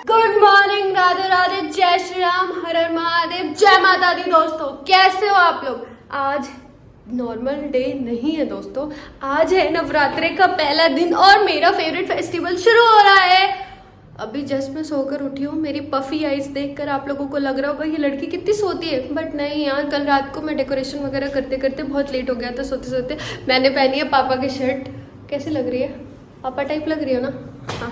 Good morning, Radhe Radhe, जय श्री राम, हर हर महादेव, जय माता दी। दोस्तों कैसे हो आप लोग? आज नॉर्मल डे नहीं है दोस्तों, आज है नवरात्रे का पहला दिन और मेरा फेवरेट फेस्टिवल शुरू हो रहा है। अभी जस्ट मैं सोकर उठी हूँ। मेरी पफी आइज देखकर आप लोगों को लग रहा होगा ये लड़की कितनी सोती है, बट नहीं यार, कल रात को मैं डेकोरेशन वगैरह करते करते बहुत लेट हो गया था सोते सोते। मैंने पहनी है पापा की शर्ट, कैसी लग रही है? पापा टाइप लग रही है ना? हाँ,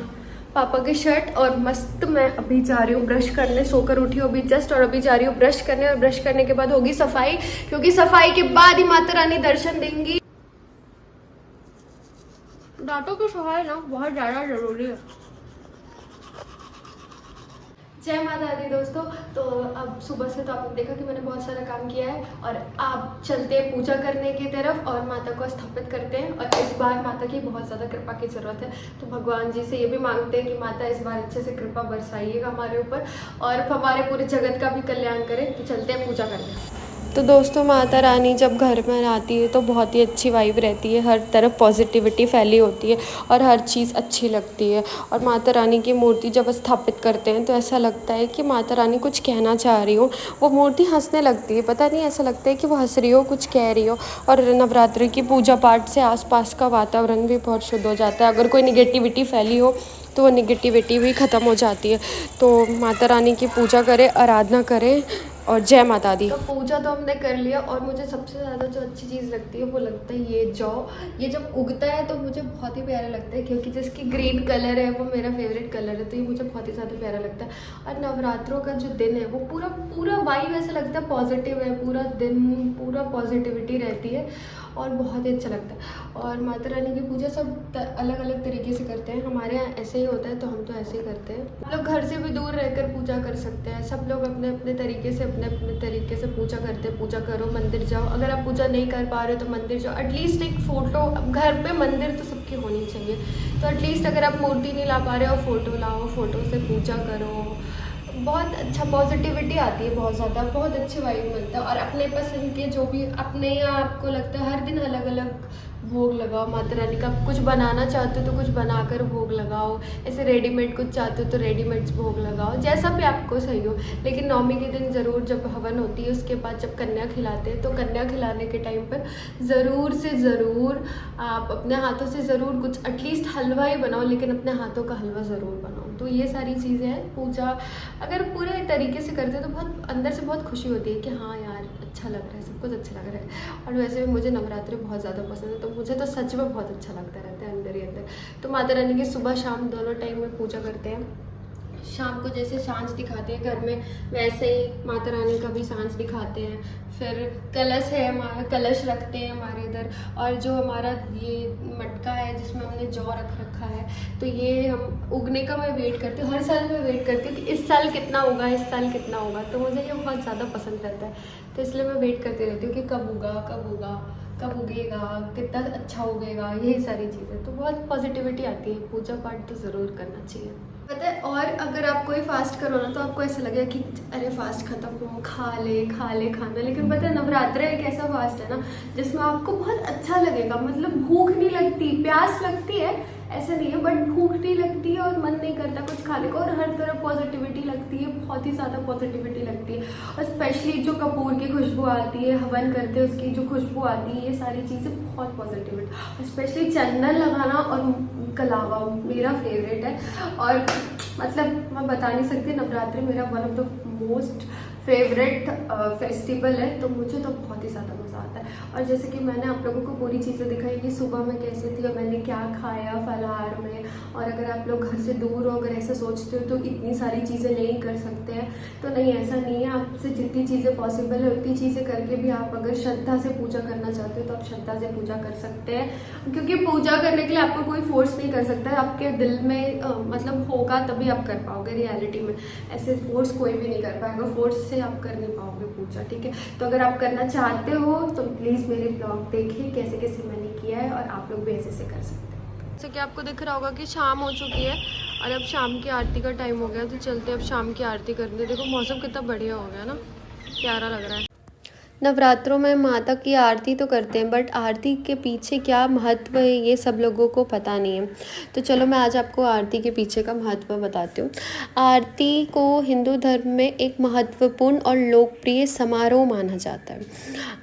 पापा की शर्ट। और मस्त मैं अभी जा रही हूँ ब्रश करने, सोकर उठी हूँ अभी जस्ट, और अभी जा रही हूँ ब्रश करने, और ब्रश करने के बाद होगी सफाई, क्योंकि सफाई के बाद ही माता रानी दर्शन देंगी। दांतों की सफाई ना बहुत ज़्यादा जरूरी है। जय माता दी दोस्तों। तो अब सुबह से तो आपने देखा कि मैंने बहुत सारा काम किया है, और आप चलते हैं पूजा करने की तरफ और माता को स्थापित करते हैं। और इस बार माता की बहुत ज़्यादा कृपा की ज़रूरत है, तो भगवान जी से ये भी मांगते हैं कि माता इस बार अच्छे से कृपा बरसाइएगा हमारे ऊपर और हमारे पूरे जगत का भी कल्याण करें। तो चलते हैं पूजा करने। तो दोस्तों माता रानी जब घर में आती है तो बहुत ही अच्छी वाइब रहती है, हर तरफ पॉजिटिविटी फैली होती है और हर चीज़ अच्छी लगती है। और माता रानी की मूर्ति जब स्थापित करते हैं तो ऐसा लगता है कि माता रानी कुछ कहना चाह रही हो। वो मूर्ति हंसने लगती है, पता नहीं, ऐसा लगता है कि वो हंस रही हो, कुछ कह रही हो। और नवरात्रि की पूजा पाठ से आसपास का वातावरण भी बहुत शुद्ध हो जाता है। अगर कोई निगेटिविटी फैली हो तो वो निगेटिविटी भी ख़त्म हो जाती है। तो माता रानी की पूजा करें, आराधना करें, और जय माता दी। तो पूजा तो हमने कर लिया, और मुझे सबसे ज़्यादा जो अच्छी चीज़ लगती है वो लगता है ये जौ। ये जब उगता है तो मुझे बहुत ही प्यारा लगता है, क्योंकि जिसकी ग्रीन कलर है वो मेरा फेवरेट कलर है, तो ये मुझे बहुत ही ज़्यादा प्यारा लगता है। और नवरात्रों का जो दिन है वो पूरा पूरा वाइब ऐसा लगता है पॉजिटिव है, पूरा दिन पूरा पॉजिटिविटी रहती है और बहुत ही अच्छा लगता है। और माता रानी की पूजा सब अलग अलग तरीके से करते हैं। हमारे यहाँ ऐसे ही होता है, तो हम तो ऐसे ही करते हैं। हम लोग घर से भी दूर रहकर पूजा कर सकते हैं। सब लोग अपने अपने तरीके से पूजा करते हैं। पूजा करो, मंदिर जाओ। अगर आप पूजा नहीं कर पा रहे हो तो मंदिर जाओ। एटलीस्ट एक फ़ोटो, घर पे मंदिर तो सबकी होनी चाहिए, तो एटलीस्ट अगर आप मूर्ति नहीं ला पा रहे हो, फ़ोटो लाओ, फ़ोटो से पूजा करो। बहुत अच्छा पॉजिटिविटी आती है, बहुत ज़्यादा, बहुत अच्छे वाइब मिलता है। और अपने पसंद के जो भी अपने यहाँ आपको लगता है, हर दिन अलग अलग भोग लगाओ माता रानी का। कुछ बनाना चाहते हो तो कुछ बनाकर भोग लगाओ, ऐसे रेडीमेड कुछ चाहते हो तो रेडीमेड भोग लगाओ, जैसा भी आपको सही हो। लेकिन नवमी के दिन ज़रूर, जब हवन होती है उसके बाद जब कन्या खिलाते हैं, तो कन्या खिलाने के टाइम पर ज़रूर से ज़रूर आप अपने हाथों से ज़रूर कुछ एटलीस्ट हलवा ही बनाओ, लेकिन अपने हाथों का हलवा ज़रूर बनाओ। तो ये सारी चीज़ें हैं। पूजा अगर पूरे तरीके से करते हैं तो बहुत अंदर से बहुत खुशी होती है कि हाँ यार अच्छा लग रहा है, सब कुछ अच्छा लग रहा है। और वैसे भी मुझे नवरात्रि बहुत ज़्यादा पसंद है, तो मुझे तो सच में बहुत अच्छा लगता रहता है अंदर ही अंदर। तो माता रानी की सुबह शाम दोनों टाइम में पूजा करते हैं। शाम को जैसे सांझ दिखाते हैं घर में, वैसे ही माता रानी का भी सांझ दिखाते हैं। फिर कलश है हमारा, कलश रखते हैं हमारे इधर। और जो हमारा ये मटका है जिसमें हमने जौ रख रखा है, तो ये हम उगने का मैं वेट करती हूँ। हर साल मैं वेट करती हूँ कि इस साल कितना होगा, इस साल कितना होगा। तो मुझे ये बहुत ज़्यादा पसंद रहता है, तो इसलिए मैं वेट करती रहती हूँ कि कब होगा, कब होगा, कब उगेगा, कितना अच्छा उगेगा, यही सारी चीज़ें। तो बहुत पॉजिटिविटी आती है। पूजा पाठ तो ज़रूर करना चाहिए, पता है। और अगर आप कोई फास्ट करो ना तो आपको ऐसा लगेगा कि अरे फास्ट खत्म हो, खा ले खाना। लेकिन पता है नवरात्रि एक ऐसा फास्ट है ना जिसमें आपको बहुत अच्छा लगेगा। मतलब भूख नहीं लगती, प्यास लगती है, ऐसा नहीं है, बट भूख नहीं लगती है और मन नहीं करता कुछ खाने को, और हर तरफ पॉजिटिविटी लगती है, बहुत ही ज़्यादा पॉजिटिविटी लगती है। और स्पेशली जो कपूर की खुशबू आती है, हवन करते हैं उसकी जो खुशबू आती है, ये सारी चीज़ें बहुत पॉजिटिविटी। स्पेशली चंदन लगाना और कलावा मेरा फेवरेट है। और मतलब मैं बता नहीं सकती, नवरात्रि मेरा one of the most favourite festival है, तो मुझे तो बहुत ही ज़्यादा मज़ा आता है। और जैसे कि मैंने आप लोगों को पूरी चीज़ें दिखाई कि सुबह में कैसे थी और मैंने क्या खाया फलाहार में। और अगर आप लोग घर से दूर हो, अगर ऐसा सोचते हो तो इतनी सारी चीज़ें नहीं कर सकते हैं, तो नहीं, ऐसा नहीं है। आपसे जितनी चीज़ें पॉसिबल है उतनी चीज़ें करके भी आप अगर श्रद्धा से पूजा करना चाहते हो तो आप श्रद्धा से पूजा कर सकते हैं। क्योंकि पूजा करने के लिए आपको कोई फोर्स नहीं कर सकता है, आपके दिल में मतलब होगा तभी आप कर पाओगे। रियलिटी में ऐसे फोर्स कोई भी नहीं कर पाएगा, फोर्स से आप कर नहीं पाओगे पूजा, ठीक है। तो अगर आप करना चाहते हो तो प्लीज़ मेरे ब्लॉग देखिए कैसे कैसे मैंने किया है, और आप लोग भी ऐसे से कर सकते हैं। जैसे कि आपको दिख रहा होगा कि शाम हो चुकी है और अब शाम की आरती का टाइम हो गया, तो चलते अब शाम की आरती करने। देखो मौसम कितना बढ़िया हो गया ना, प्यारा लग रहा है। नवरात्रों में माता की आरती तो करते हैं, बट आरती के पीछे क्या महत्व है ये सब लोगों को पता नहीं है। तो चलो मैं आज आपको आरती के पीछे का महत्व बताती हूँ। आरती को हिंदू धर्म में एक महत्वपूर्ण और लोकप्रिय समारोह माना जाता है।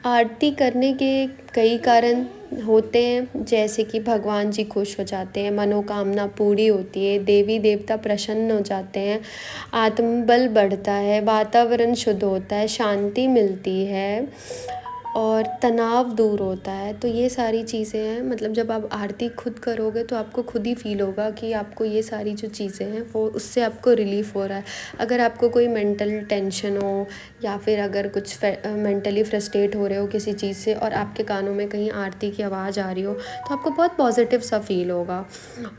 आरती करने के कई कारण होते हैं, जैसे कि भगवान जी खुश हो जाते हैं, मनोकामना पूरी होती है, देवी देवता प्रसन्न हो जाते हैं, आत्मबल बढ़ता है, वातावरण शुद्ध होता है, शांति मिलती है और तनाव दूर होता है। तो ये सारी चीज़ें हैं, मतलब जब आप आरती खुद करोगे तो आपको खुद ही फील होगा कि आपको ये सारी जो चीज़ें हैं वो उससे आपको रिलीफ़ हो रहा है। अगर आपको कोई मेंटल टेंशन हो या फिर अगर कुछ मेंटली फ्रस्ट्रेट हो रहे हो किसी चीज़ से और आपके कानों में कहीं आरती की आवाज़ आ रही हो तो आपको बहुत पॉजिटिव सा फील होगा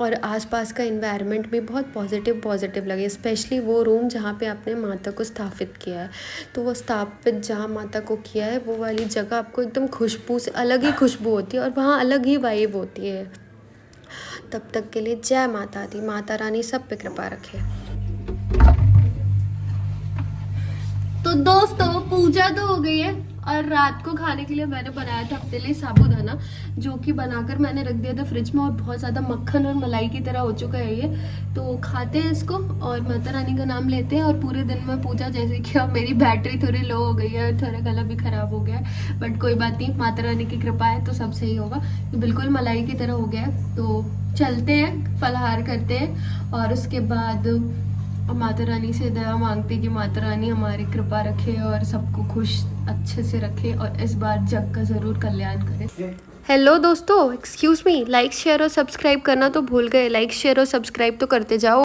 और आसपास का इन्वायरमेंट भी बहुत पॉजिटिव लगे। स्पेशली वो रूम जहाँ पे आपने माता को स्थापित किया है, तो वो स्थापित जहाँ माता को किया है वो वाली जगह आपको एकदम खुशबू से अलग ही खुशबू होती है और वहाँ अलग ही वाइब होती है। तब तक के लिए जय माता दी। माता रानी सब पे कृपा रखे। तो दोस्तों पूजा तो हो गई है और रात को खाने के लिए मैंने बनाया था अपने लिए साबूदाना, जो कि बनाकर मैंने रख दिया था फ्रिज में और बहुत ज़्यादा मक्खन और मलाई की तरह हो चुका है ये। तो खाते हैं इसको और माता रानी का नाम लेते हैं। और पूरे दिन में पूजा, जैसे कि अब मेरी बैटरी थोड़ी लो हो गई है, थोड़ा गला भी ख़राब हो गया है, बट कोई बात नहीं, माता रानी की कृपा है तो सब सही होगा। तो बिल्कुल मलाई की तरह हो गया है। तो चलते हैं, फलाहार करते हैं और उसके बाद माता रानी से दया मांगते कि माता रानी हमारी कृपा रखे और सबको खुश अच्छे से रखे और इस बार जग का ज़रूर कल्याण करे। हेलो दोस्तों, एक्सक्यूज़ मी, लाइक शेयर और सब्सक्राइब करना तो भूल गए। लाइक शेयर और सब्सक्राइब तो करते जाओ।